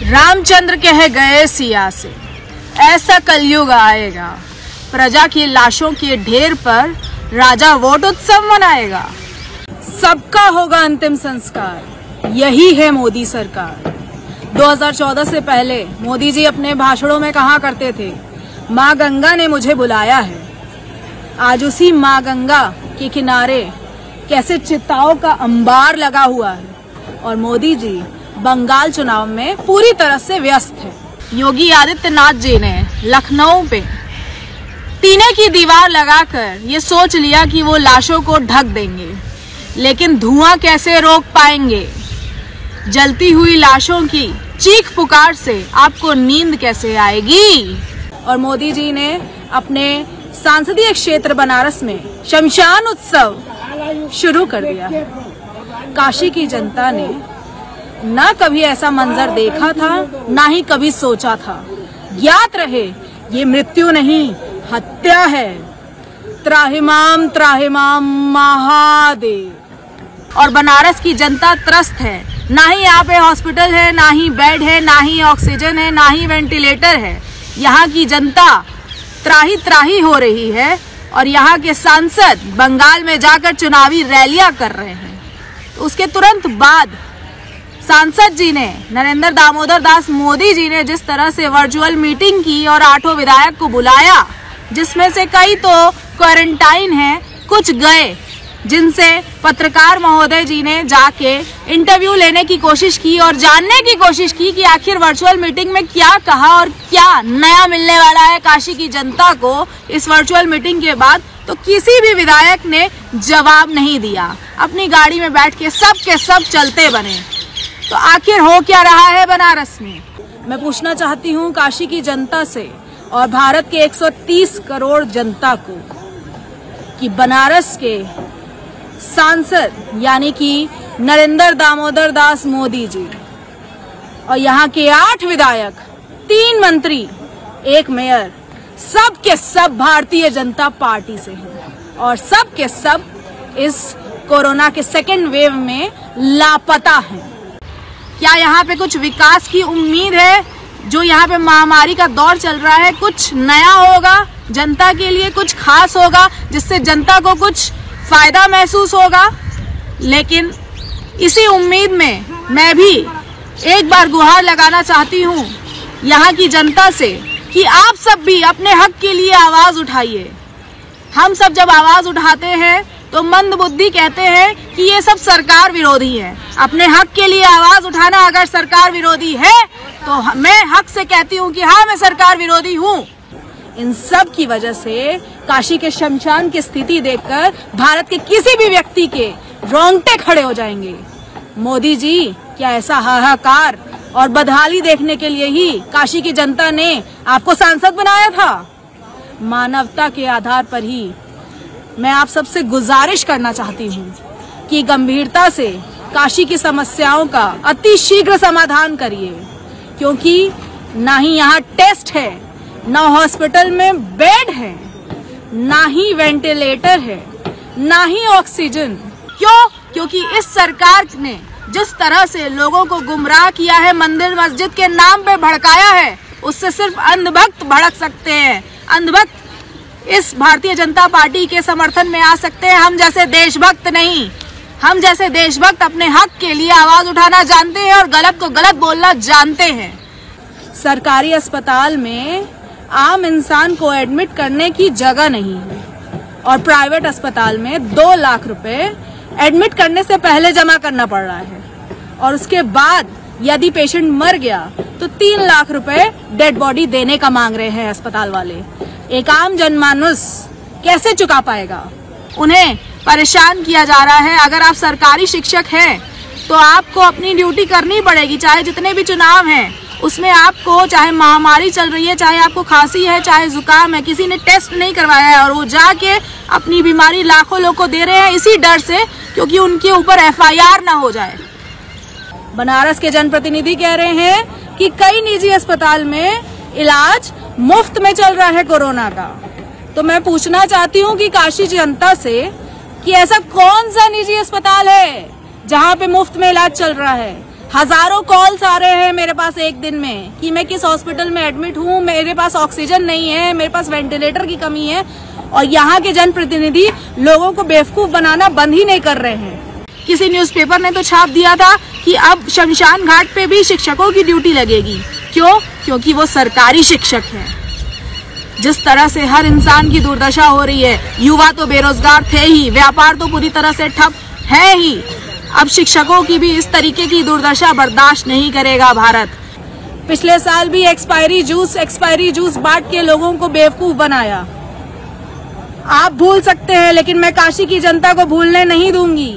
रामचंद्र कह गए सिया से, ऐसा कलयुग आएगा, प्रजा की लाशों के ढेर पर राजा वोट उत्सव मनाएगा। सबका होगा अंतिम संस्कार, यही है मोदी सरकार। 2014 से पहले मोदी जी अपने भाषणों में कहा करते थे, माँ गंगा ने मुझे बुलाया है। आज उसी माँ गंगा के किनारे कैसे चिताओं का अंबार लगा हुआ है और मोदी जी बंगाल चुनाव में पूरी तरह से व्यस्त है। योगी आदित्यनाथ जी ने लखनऊ पे टीने की दीवार लगाकर ये सोच लिया कि वो लाशों को ढक देंगे, लेकिन धुआं कैसे रोक पाएंगे? जलती हुई लाशों की चीख पुकार से आपको नींद कैसे आएगी? और मोदी जी ने अपने संसदीय क्षेत्र बनारस में शमशान उत्सव शुरू कर दिया। काशी की जनता ने न कभी ऐसा मंजर देखा था, ना ही कभी सोचा था। ज्ञात रहे, ये मृत्यु नहीं, हत्या है। त्राहिमाम त्राहिमाम महादेव। और बनारस की जनता त्रस्त है। ना ही यहाँ पे हॉस्पिटल है, ना ही बेड है, ना ही ऑक्सीजन है, ना ही वेंटिलेटर है। यहाँ की जनता त्राही त्राही हो रही है और यहाँ के सांसद बंगाल में जाकर चुनावी रैलियां कर रहे हैं। तो उसके तुरंत बाद सांसद जी ने, नरेंद्र दामोदर दास मोदी जी ने जिस तरह से वर्चुअल मीटिंग की और 8 विधायक को बुलाया, जिसमें से कई तो क्वारंटाइन हैं, कुछ गए, जिनसे पत्रकार महोदय जी ने जाके इंटरव्यू लेने की कोशिश की और जानने की कोशिश की कि आखिर वर्चुअल मीटिंग में क्या कहा और क्या नया मिलने वाला है काशी की जनता को इस वर्चुअल मीटिंग के बाद। तो किसी भी विधायक ने जवाब नहीं दिया, अपनी गाड़ी में बैठ के सब चलते बने। तो आखिर हो क्या रहा है बनारस में? मैं पूछना चाहती हूँ काशी की जनता से और भारत के 130 करोड़ जनता को कि बनारस के सांसद यानी कि नरेंद्र दामोदर दास मोदी जी और यहाँ के 8 विधायक, 3 मंत्री, 1 मेयर, सब के सब भारतीय जनता पार्टी से हैं और सब के सब इस कोरोना के सेकेंड वेव में लापता हैं। क्या यहाँ पे कुछ विकास की उम्मीद है? जो यहाँ पे महामारी का दौर चल रहा है, कुछ नया होगा जनता के लिए, कुछ खास होगा जिससे जनता को कुछ फायदा महसूस होगा? लेकिन इसी उम्मीद में मैं भी एक बार गुहार लगाना चाहती हूँ यहाँ की जनता से कि आप सब भी अपने हक के लिए आवाज उठाइए। हम सब जब आवाज उठाते हैं तो मंद बुद्धि कहते हैं कि ये सब सरकार विरोधी है। अपने हक के लिए आवाज उठाना अगर सरकार विरोधी है तो मैं हक से कहती हूँ कि हाँ, मैं सरकार विरोधी हूँ। इन सब की वजह से काशी के शमशान की स्थिति देखकर भारत के किसी भी व्यक्ति के रोंगटे खड़े हो जाएंगे। मोदी जी, क्या ऐसा हाहाकार और बदहाली देखने के लिए ही काशी की जनता ने आपको सांसद बनाया था? मानवता के आधार पर ही मैं आप सबसे गुजारिश करना चाहती हूँ कि गंभीरता से काशी की समस्याओं का अति शीघ्र समाधान करिए, क्योंकि ना ही यहाँ टेस्ट है, ना हॉस्पिटल में बेड है, ना ही वेंटिलेटर है, ना ही ऑक्सीजन। क्यों? क्योंकि इस सरकार ने जिस तरह से लोगों को गुमराह किया है, मंदिर मस्जिद के नाम पे भड़काया है, उससे सिर्फ अंधभक्त भड़क सकते हैं। अंधभक्त इस भारतीय जनता पार्टी के समर्थन में आ सकते हैं, हम जैसे देशभक्त नहीं। हम जैसे देशभक्त अपने हक के लिए आवाज उठाना जानते हैं और गलत को गलत बोलना जानते हैं। सरकारी अस्पताल में आम इंसान को एडमिट करने की जगह नहीं है और प्राइवेट अस्पताल में 2 लाख रुपए एडमिट करने से पहले जमा करना पड़ रहा है और उसके बाद यदि पेशेंट मर गया तो 3 लाख रुपए डेड बॉडी देने का मांग रहे हैं अस्पताल वाले। एक आम जनमानुस कैसे चुका पाएगा? उन्हें परेशान किया जा रहा है। अगर आप सरकारी शिक्षक हैं तो आपको अपनी ड्यूटी करनी पड़ेगी, चाहे जितने भी चुनाव हैं उसमें आपको, चाहे महामारी चल रही है, चाहे आपको खांसी है, चाहे जुकाम है, किसी ने टेस्ट नहीं करवाया है और वो जाके अपनी बीमारी लाखों लोग को दे रहे हैं इसी डर से क्योंकि उनके ऊपर FIR ना हो जाए। बनारस के जनप्रतिनिधि कह रहे हैं कि कई निजी अस्पताल में इलाज मुफ्त में चल रहा है कोरोना का। तो मैं पूछना चाहती हूँ कि काशी जनता से कि ऐसा कौन सा निजी अस्पताल है जहाँ पे मुफ्त में इलाज चल रहा है? हजारों कॉल्स आ रहे हैं मेरे पास एक दिन में कि मैं किस हॉस्पिटल में एडमिट हूँ, मेरे पास ऑक्सीजन नहीं है, मेरे पास वेंटिलेटर की कमी है, और यहाँ के जनप्रतिनिधि लोगों को बेवकूफ बनाना बंद ही नहीं कर रहे हैं। किसी न्यूज़पेपर ने तो छाप दिया था कि अब शमशान घाट पे भी शिक्षकों की ड्यूटी लगेगी। क्यों? क्योंकि वो सरकारी शिक्षक हैं। जिस तरह से हर इंसान की दुर्दशा हो रही है, युवा तो बेरोजगार थे ही, व्यापार तो पूरी तरह से ठप है ही, अब शिक्षकों की भी इस तरीके की दुर्दशा बर्दाश्त नहीं करेगा भारत। पिछले साल भी एक्सपायरी जूस बांट के लोगों को बेवकूफ बनाया। आप भूल सकते हैं, लेकिन मैं काशी की जनता को भूलने नहीं दूंगी।